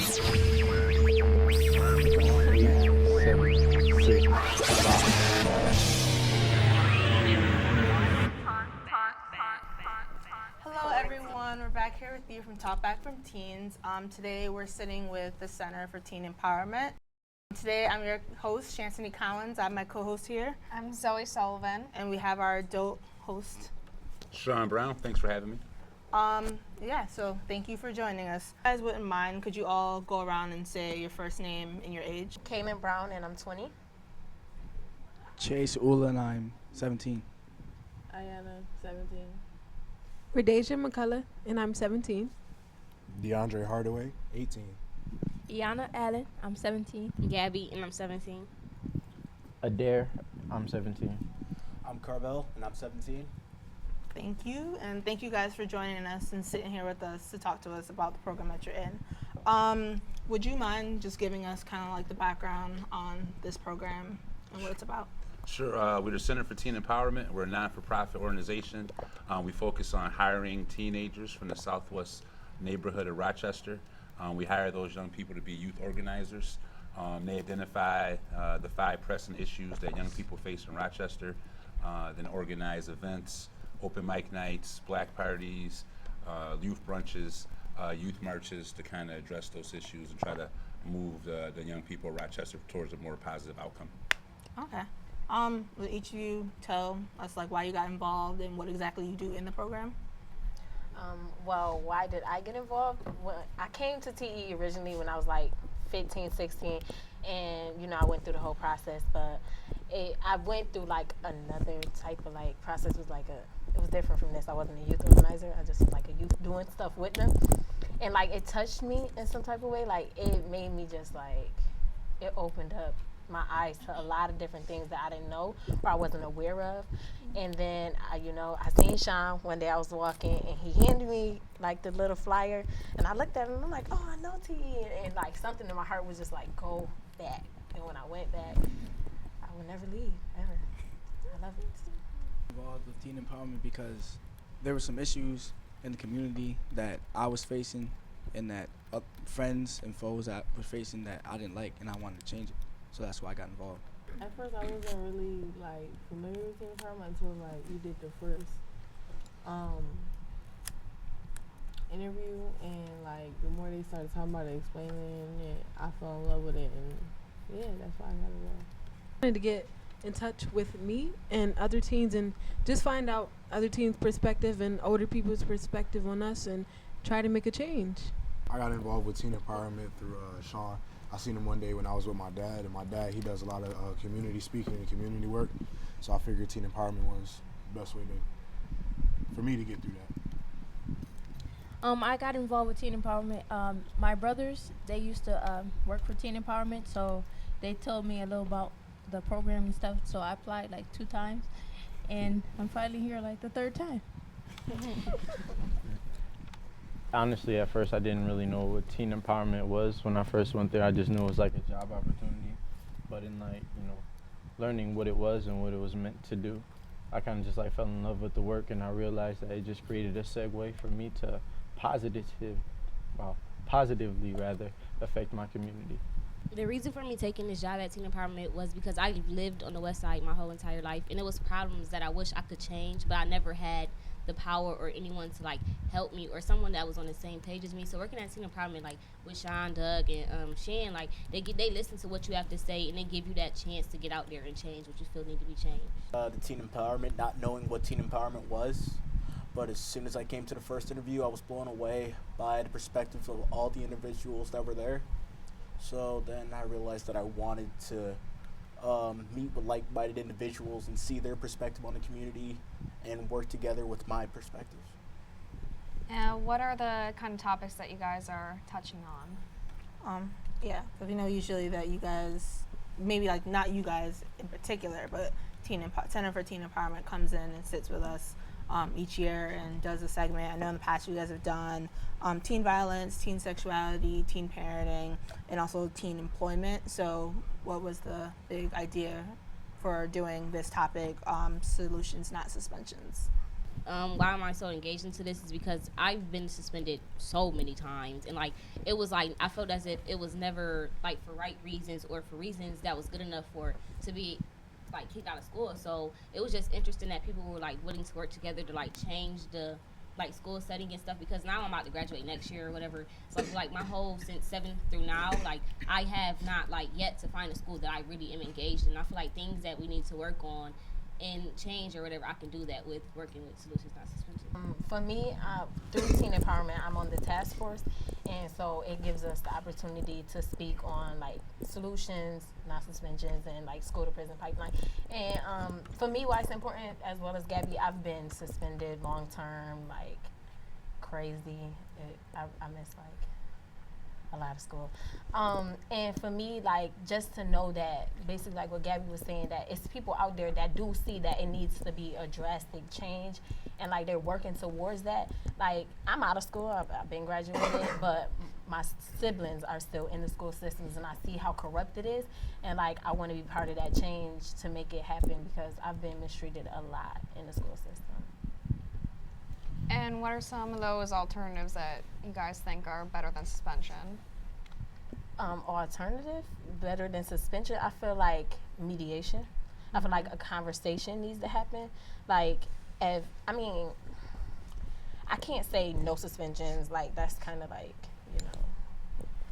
Hello, everyone. We're back here with you from Talk Back from Teens. Today, we're sitting with the Center for Teen Empowerment. Today, I'm your host, Chancey Collins. I'm my co-host here. I'm Zoe Sullivan. And we have our adult host. Sean Brown, thanks for having me. So thank you for joining us. If you guys wouldn't mind, could you all go around and say your first name and your age? Cayman Brown, and I'm 20. Chase Ula, and I'm 17. Ayana, 17. Radeja McCullough, and I'm 17. DeAndre Hardaway, 18. Iana Allen, I'm 17. Gabby, and I'm 17. Adair, I'm 17. I'm Carvel, and I'm 17. Thank you, and thank you guys for joining us and sitting here with us to talk to us about the program that you're in. Would you mind just giving us kind of like the background on this program and what it's about? Sure. We're the Center for Teen Empowerment. We're a non-for-profit organization. We focus on hiring teenagers from the southwest neighborhood of Rochester. We hire those young people to be youth organizers. They identify the 5 pressing issues that young people face in Rochester, then organize events, open mic nights, black parties, youth brunches, youth marches to kind of address those issues and try to move the young people of Rochester towards a more positive outcome. Okay. Will each of you tell us like why you got involved and what exactly you do in the program? Well, why did I get involved? Well, I came to TE originally when I was like 15, 16, and I went through the whole process, but I went through like another type of like process. It was different from this. I wasn't a youth organizer. I just was like a youth doing stuff with them, and like it touched me in some type of way. Like it made me just like, it opened up my eyes to a lot of different things that I didn't know or I wasn't aware of. And then I seen Sean one day. I was walking and he handed me like the little flyer, and I looked at him and I'm like, oh, I know TE, and like something in my heart was just like, go back. And when I went back, I would never leave ever. I love it. Involved with teen empowerment because there were some issues in the community that I was facing and that friends and foes that were facing that I didn't like, and I wanted to change it. So that's why I got involved. At first, I wasn't really like familiar with teen empowerment until like we did the first interview, and like the more they started talking about it, explaining it, I fell in love with it, and yeah, that's why I got involved. I wanted to get in touch with me and other teens and just find out other teens' perspective and older people's perspective on us and try to make a change. I got involved with teen empowerment through Sean. I seen him one day when I was with my dad, and my dad, he does a lot of community speaking and community work, so I figured teen empowerment was the best way for me to get through that. I got involved with Teen Empowerment. My brothers, they used to work for Teen Empowerment, so they told me a little about the program and stuff, so I applied like 2 times, and I'm finally here like the 3rd time. Honestly, at first I didn't really know what teen empowerment was. When I first went there, I just knew it was like a job opportunity. But in learning what it was and what it was meant to do, I kind of just like fell in love with the work, and I realized that it just created a segue for me to positively affect my community. The reason for me taking this job at Teen Empowerment was because I lived on the West Side my whole entire life, and it was problems that I wish I could change, but I never had the power or anyone to like help me or someone that was on the same page as me. So working at Teen Empowerment, like with Sean, Doug, and Shan, like they listen to what you have to say, and they give you that chance to get out there and change what you feel need to be changed. The teen empowerment, not knowing what teen empowerment was, but as soon as I came to the first interview, I was blown away by the perspectives of all the individuals that were there. So then I realized that I wanted to meet with like-minded individuals and see their perspective on the community and work together with my perspective. What are the kind of topics that you guys are touching on? So usually that you guys, maybe like not you guys in particular, but Center for Teen Empowerment comes in and sits with us each year and does a segment. I know in the past you guys have done teen violence, teen sexuality, teen parenting, and also teen employment. So what was the big idea for doing this topic, solutions, not suspensions? Why am I so engaged into this is because I've been suspended so many times, and like it was like I felt as if it was never like for right reasons or for reasons that was good enough for to be like kicked out of school. So it was just interesting that people were like willing to work together to like change the like school setting and stuff, because now I'm about to graduate next year or whatever. So I feel like my whole since 7th through now, like I have not like yet to find a school that I really am engaged in. I feel like things that we need to work on and change or whatever, I can do that with working with Solutions Not Suspension. For me, through Teen Empowerment, I'm on the task force, and so it gives us the opportunity to speak on like solutions, not suspensions, and like school to prison pipeline. And for me, why it's important, as well as Gabby, I've been suspended long term, like crazy. I miss like a lot of school. And for me, like, just to know that, basically like what Gabby was saying, that it's people out there that do see that it needs to be a drastic change, and like they're working towards that. Like, I'm out of school, I've been graduated, but my siblings are still in the school systems, and I see how corrupt it is, and like I want to be part of that change to make it happen, because I've been mistreated a lot in the school system. And what are some of those alternatives that you guys think are better than suspension? Alternative, better than suspension, I feel like mediation. I feel like a conversation needs to happen. Like, I can't say no suspensions, like that's kind of like,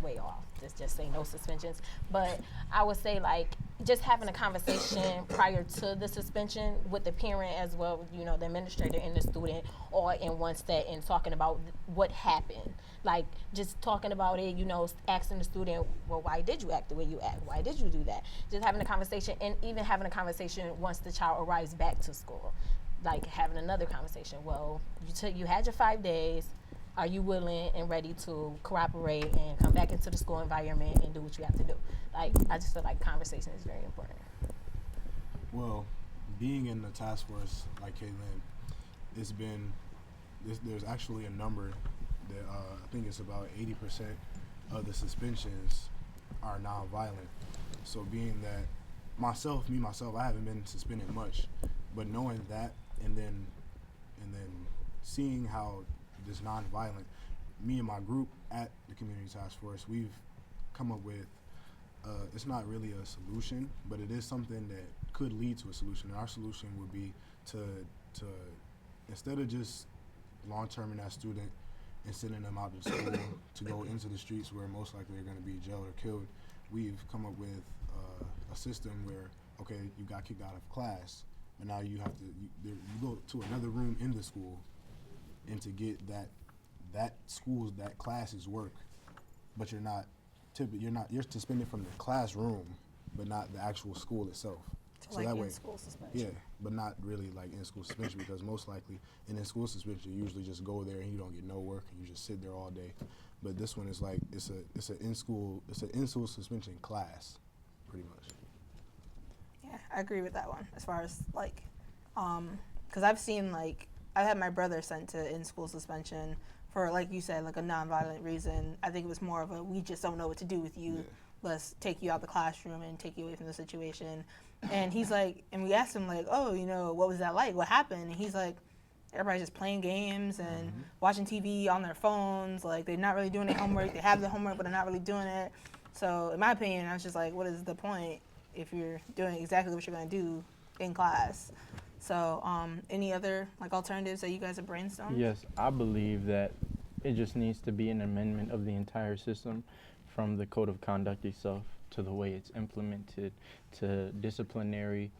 way off. Just say no suspensions. But I would say like just having a conversation prior to the suspension with the parent as well, the administrator and the student, all in one set, and talking about what happened. Like just talking about it, asking the student, well, why did you act the way you act? Why did you do that? Just having a conversation, and even having a conversation once the child arrives back to school. Like having another conversation. Well, you had your 5 days. Are you willing and ready to cooperate and come back into the school environment and do what you have to do? Like, I just feel like conversation is very important. Well, being in the task force, like Caitlin, there's actually a number that I think it's about 80% of the suspensions are nonviolent. So being that myself, I haven't been suspended much, but knowing that and then seeing how this nonviolent, me and my group at the community task force, we've come up with it's not really a solution, but it is something that could lead to a solution. And our solution would be to instead of just long-terming that student and sending them out to school to go into the streets where most likely they're going to be jailed or killed, we've come up with a system where, okay, you got kicked out of class, but now you have to you go to another room in the school, and to get that class's work, but you're suspended from the classroom, but not the actual school itself. So like in school suspension. Yeah, but not really like in school suspension, because most likely in school suspension you usually just go there and you don't get no work and you just sit there all day. But this one is like it's an in school suspension class, pretty much. Yeah, I agree with that one. As far as like, because I've had my brother sent to in-school suspension for, like you said, like a nonviolent reason. I think it was more of a, we just don't know what to do with you. Yeah. Let's take you out the classroom and take you away from the situation. And he's like, and we asked him like, oh, what was that like? What happened? And he's like, everybody's just playing games and watching TV on their phones. Like, they're not really doing their homework. They have the homework, but they're not really doing it. So in my opinion, I was just like, what is the point if you're doing exactly what you're going to do in class? So any other like alternatives that you guys have brainstormed? Yes, I believe that it just needs to be an amendment of the entire system, from the code of conduct itself to the way it's implemented, to disciplinary,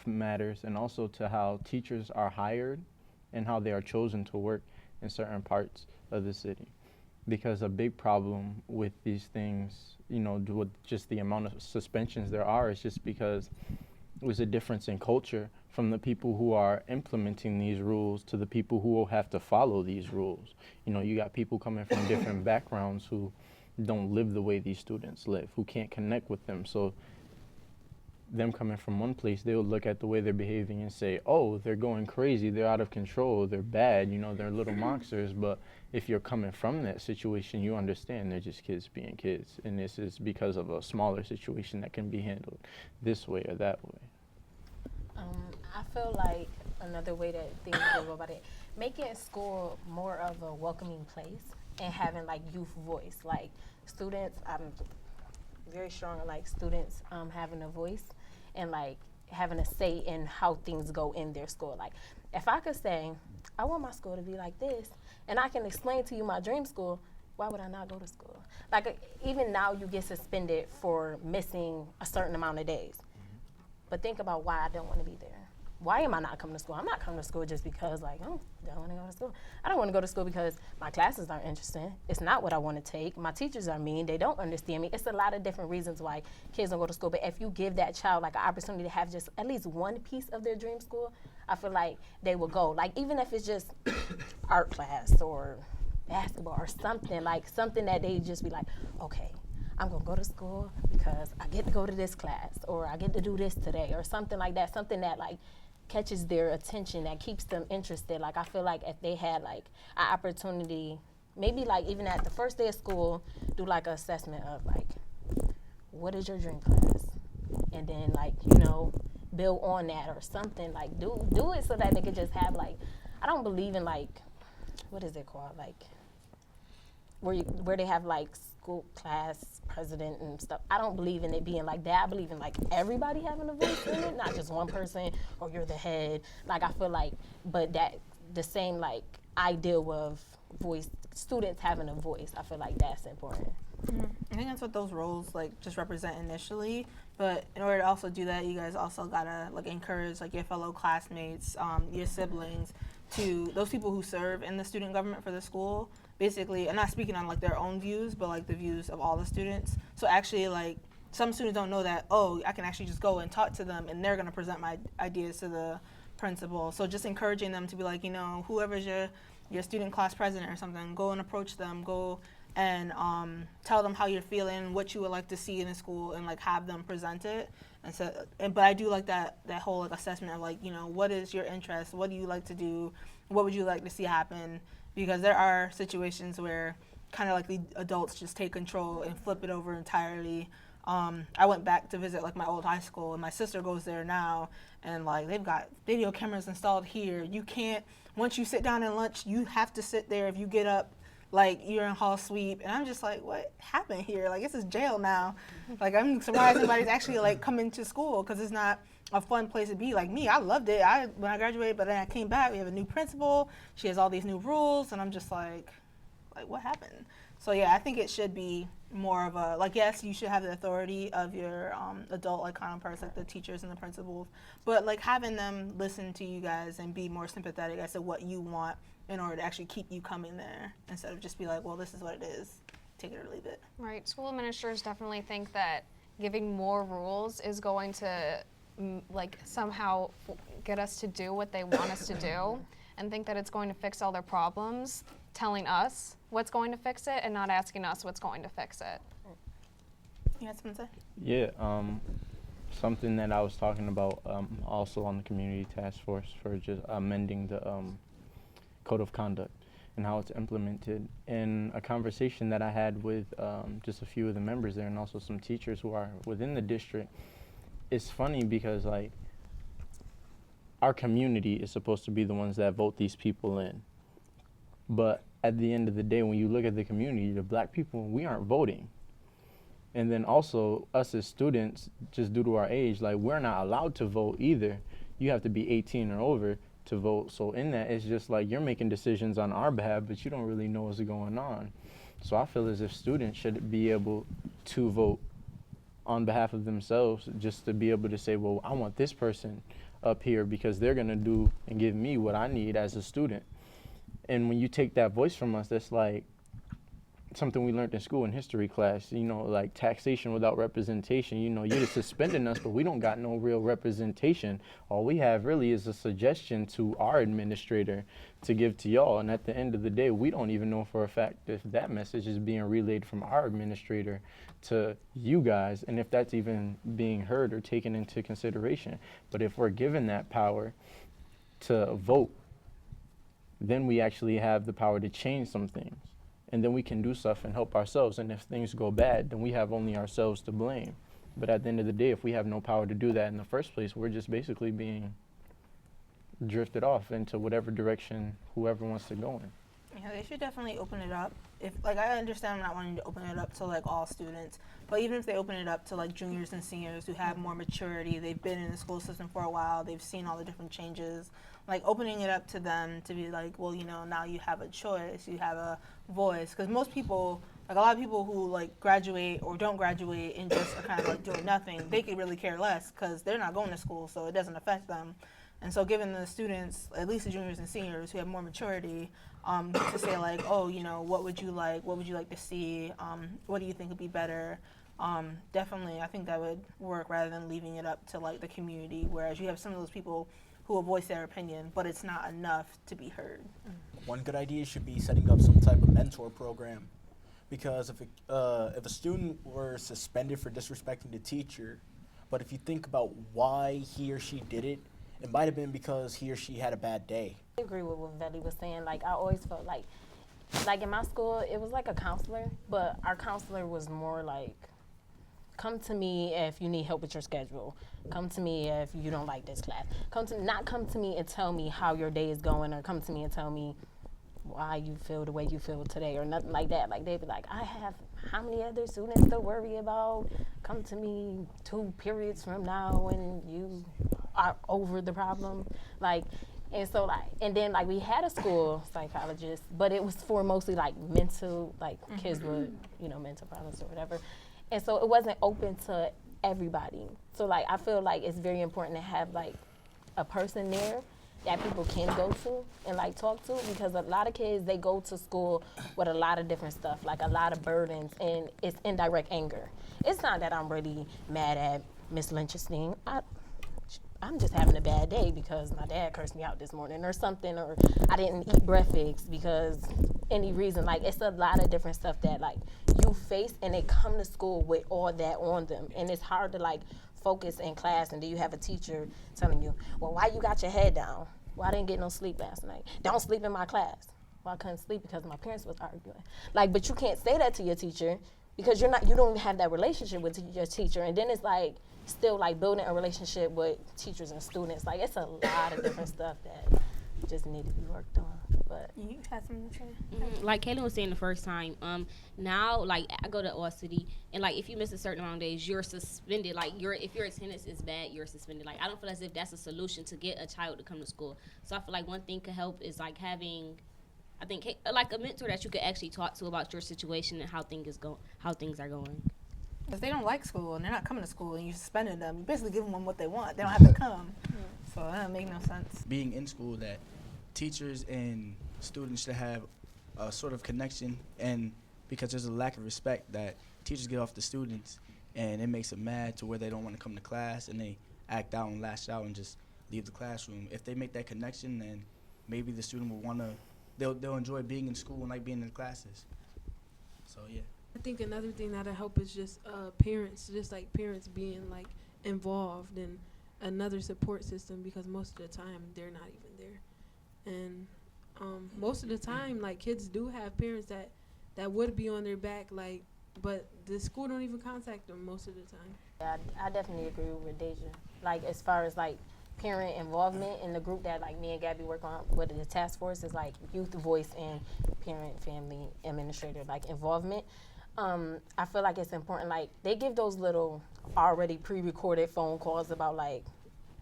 matters, and also to how teachers are hired and how they are chosen to work in certain parts of the city. Because a big problem with these things, with just the amount of suspensions there are, is just because there's a difference in culture from the people who are implementing these rules to the people who will have to follow these rules. You got people coming from different backgrounds who don't live the way these students live, who can't connect with them. So them coming from one place, they will look at the way they're behaving and say, oh, they're going crazy, they're out of control, they're bad, they're little monsters. But if you're coming from that situation, you understand they're just kids being kids. And this is because of a smaller situation that can be handled this way or that way. I feel like another way that things can go about it, making school more of a welcoming place and having like youth voice. Like students, I'm very strong on like students having a voice and like having a say in how things go in their school. Like if I could say, I want my school to be like this, and I can explain to you my dream school, why would I not go to school? Like even now you get suspended for missing a certain amount of days. But think about why I don't want to be there. Why am I not coming to school? I'm not coming to school just because like, oh, I don't want to go to school. I don't want to go to school because my classes aren't interesting. It's not what I want to take. My teachers are mean. They don't understand me. It's a lot of different reasons why kids don't go to school. But if you give that child like an opportunity to have just at least one piece of their dream school, I feel like they will go. Like even if it's just art class or basketball or something, like something that they just be like, okay, I'm gonna go to school because I get to go to this class or I get to do this today or something like that, something that like catches their attention, that keeps them interested. Like I feel like if they had like an opportunity, maybe like even at the first day of school, do like an assessment of like, what is your dream class? And then like, you know, build on that or something, like do it so that they could just have like, I don't believe in like, what is it called? Like where they have like school class president and stuff. I don't believe in it being like that. I believe in like everybody having a voice in it, not just one person or you're the head. Like I feel like, but that the same like ideal of voice, students having a voice, I feel like that's important. I think that's what those roles like just represent initially, but in order to also do that, you guys also gotta like encourage like your fellow classmates, your siblings, to those people who serve in the student government for the school. Basically, I'm not speaking on like their own views, but like the views of all the students. So actually, like some students don't know that, oh, I can actually just go and talk to them, and they're gonna present my ideas to the principal. So just encouraging them to be like, you know, whoever's your student class president or something, go and approach them, go and tell them how you're feeling, what you would like to see in the school, and like have them present it. And so, but I do like that whole like assessment of like, you know, what is your interest? What do you like to do? What would you like to see happen? Because there are situations where kind of like the adults just take control and flip it over entirely. I went back to visit like my old high school, and my sister goes there now, and like they've got video cameras installed here. You can't, once you sit down at lunch, you have to sit there. If you get up, like you're in hall sweep, and I'm just like, what happened here? Like this is jail now. Like I'm surprised anybody's actually like coming to school, because it's not a fun place to be. Like me, I loved it when I graduated, but then I came back, we have a new principal, she has all these new rules, and I'm just like what happened? So yeah, I think it should be more of a, like, yes, you should have the authority of your adult like counterparts, like the teachers and the principals, but like having them listen to you guys and be more sympathetic as to what you want in order to actually keep you coming there, instead of just be like, well, this is what it is, take it or leave it. Right. School administrators definitely think that giving more rules is going to like somehow get us to do what they want us to do, and think that it's going to fix all their problems, telling us what's going to fix it and not asking us what's going to fix it. You had something to say? Yeah, something that I was talking about also on the community task force for just amending the code of conduct and how it's implemented. In a conversation that I had with just a few of the members there and also some teachers who are within the district, it's funny because like our community is supposed to be the ones that vote these people in. But at the end of the day, when you look at the community, the black people, we aren't voting. And then also us as students, just due to our age, like we're not allowed to vote either. You have to be 18 or over to vote. So in that, it's just like you're making decisions on our behalf, but you don't really know what's going on. So I feel as if students should be able to vote on behalf of themselves, just to be able to say, well, I want this person up here because they're gonna do and give me what I need as a student. And when you take that voice from us, that's like something we learned in school in history class, you know, like taxation without representation. You know, you're suspending us, but we don't got no real representation. All we have really is a suggestion to our administrator to give to y'all. And at the end of the day, we don't even know for a fact if that message is being relayed from our administrator to you guys, and if that's even being heard or taken into consideration. But if we're given that power to vote, then we actually have the power to change some things. And then we can do stuff and help ourselves. And if things go bad, then we have only ourselves to blame. But at the end of the day, if we have no power to do that in the first place, we're just basically being drifted off into whatever direction whoever wants to go in. Yeah, they should definitely open it up. If like I understand not wanting to open it up to like all students, but even if they open it up to like juniors and seniors who have more maturity, they've been in the school system for a while, they've seen all the different changes, like opening it up to them to be like, well, you know, now you have a choice, you have a voice, because most people, like a lot of people who like graduate or don't graduate and just are kind of like doing nothing, they could really care less because they're not going to school, so it doesn't affect them. And so giving the students, at least the juniors and seniors who have more maturity, to say like, oh, you know, what would you like to see, what do you think would be better, definitely I think that would work rather than leaving it up to like the community, whereas you have some of those people who will voice their opinion, but it's not enough to be heard. One good idea should be setting up some type of mentor program, because if a student were suspended for disrespecting the teacher, but if you think about why he or she did it, it might have been because he or she had a bad day. I agree with what Veli was saying. Like, I always felt like in my school, it was like a counselor, but our counselor was more like, come to me if you need help with your schedule. Come to me if you don't like this class. Not come to me and tell me how your day is going, or come to me and tell me why you feel the way you feel today, or nothing like that. Like, they'd be like, I have how many other students to worry about? Come to me 2 periods from now when you are over the problem. Like, and so like, and then like we had a school psychologist, but it was for mostly like mental, like kids with, you know, mental problems or whatever. And so it wasn't open to everybody. So like, I feel like it's very important to have like a person there that people can go to and like talk to, because a lot of kids, they go to school with a lot of different stuff, like a lot of burdens, and it's indirect anger. It's not that I'm really mad at Miss Lynch's thing. I'm just having a bad day because my dad cursed me out this morning or something, or I didn't eat breakfast because any reason. Like, it's a lot of different stuff that like you face, and they come to school with all that on them, and it's hard to like focus in class, and then you have a teacher telling you, well, why you got your head down? Well, I didn't get no sleep last night. Don't sleep in my class. Well, I couldn't sleep because my parents was arguing. Like, but you can't say that to your teacher because you don't have that relationship with your teacher, and then it's like still like building a relationship with teachers and students. Like, it's a lot of different stuff that just need to be worked on. But You had something to say? Like Kaylin was saying the first time, now like I go to All City, and like if you miss a certain amount of days, you're suspended. Like if your attendance is bad, you're suspended. Like, I don't feel as if that's a solution to get a child to come to school. So I feel like one thing could help is like having, I think, like a mentor that you could actually talk to about your situation and how things are going. If they don't like school and they're not coming to school and you suspended them, you basically giving them what they want. They don't have to come. So that doesn't make no sense. Being in school, that teachers and students should have a sort of connection, and because there's a lack of respect that teachers get off the students, and it makes them mad to where they don't want to come to class, and they act out and lash out and just leave the classroom. If they make that connection, then maybe the student will want to, they'll enjoy being in school and like being in the classes. So yeah. I think another thing that'll help is just parents being like involved in another support system, because most of the time they're not even there. And most of the time, like, kids do have parents that would be on their back, like, but the school don't even contact them most of the time. yeah, I definitely agree with Deja. Like, as far as like parent involvement in the group that like me and Gabby work on with the task force, is like youth voice and parent, family, administrator like involvement. I feel like it's important. Like, they give those little already pre-recorded phone calls about like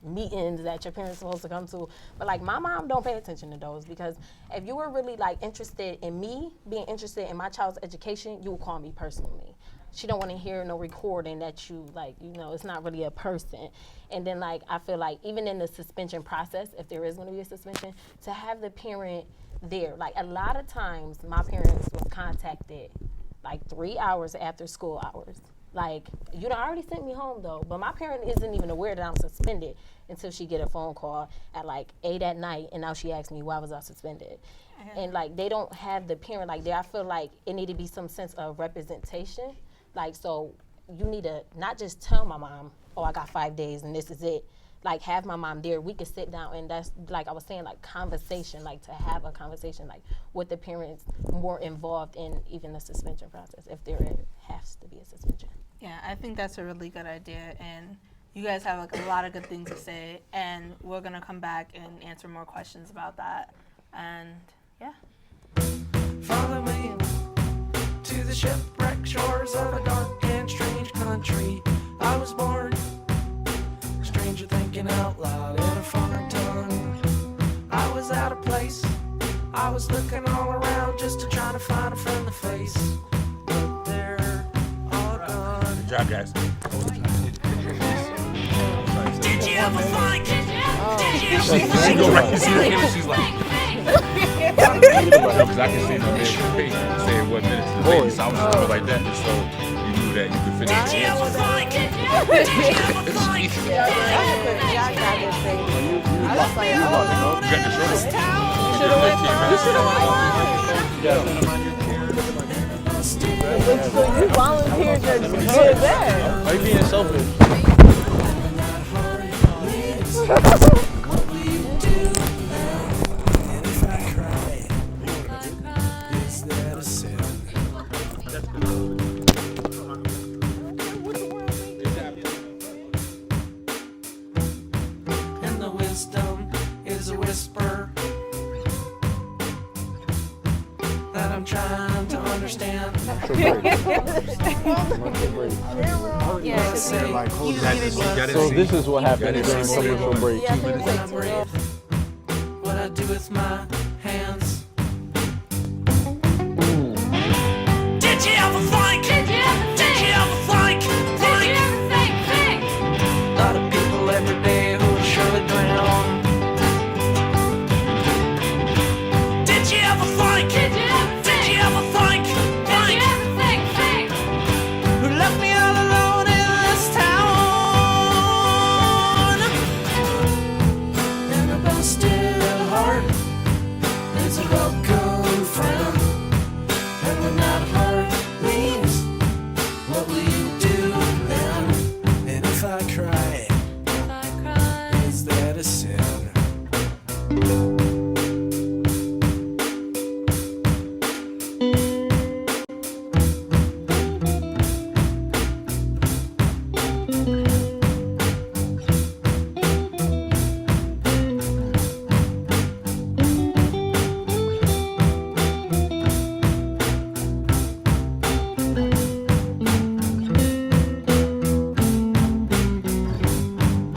meetings that your parents supposed to come to, but like my mom don't pay attention to those, because if you were really like interested in me being interested in my child's education, you would call me personally. She don't want to hear no recording that you like, you know, it's not really a person. And then like I feel like even in the suspension process, if there is going to be a suspension, to have the parent there. Like, a lot of times my parents was contacted like 3 hours after school hours. Like, you done already sent me home though, but my parent isn't even aware that I'm suspended until she get a phone call at like 8 at night, and now she asks me why was I suspended. And like, they don't have the parent like there. I feel like it need to be some sense of representation. Like, so you need to not just tell my mom, oh, I got 5 days and this is it. Like, have my mom there. We could sit down, and that's, like I was saying, like conversation, like to have a conversation, like with the parents more involved in even the suspension process, if there has to be a suspension. Yeah, I think that's a really good idea. And you guys have like a lot of good things to say, and we're gonna come back and answer more questions about that. And yeah. Follow me to the shipwrecked shores of a dark and strange country. I was born a stranger thinking out loud in a foreign tongue. I was out of place. I was looking all around just to try to find a friendly face. But they're all gone. Good job, guys. Did you ever find? Did you ever She go right to see her and she's like, because I can see the minutes say what minutes to say. So I was just like that, just so you knew that you could finish the answer. You got the shirt So you volunteered to do that. Why are you being selfish? And the wisdom is a whisper that I'm trying to understand. Yeah. Say, Like, hold you that. needed So love. this is what happens during commercial break. When I breathe, what I do with my hands. Did you ever think? Did you ever think? Did you ever think? A lot of people every day who will surely drown. Did you ever think? Did you ever think? Who left me all alone in this town? And a busted heart is a welcome friend. And when that heart leaves, what will you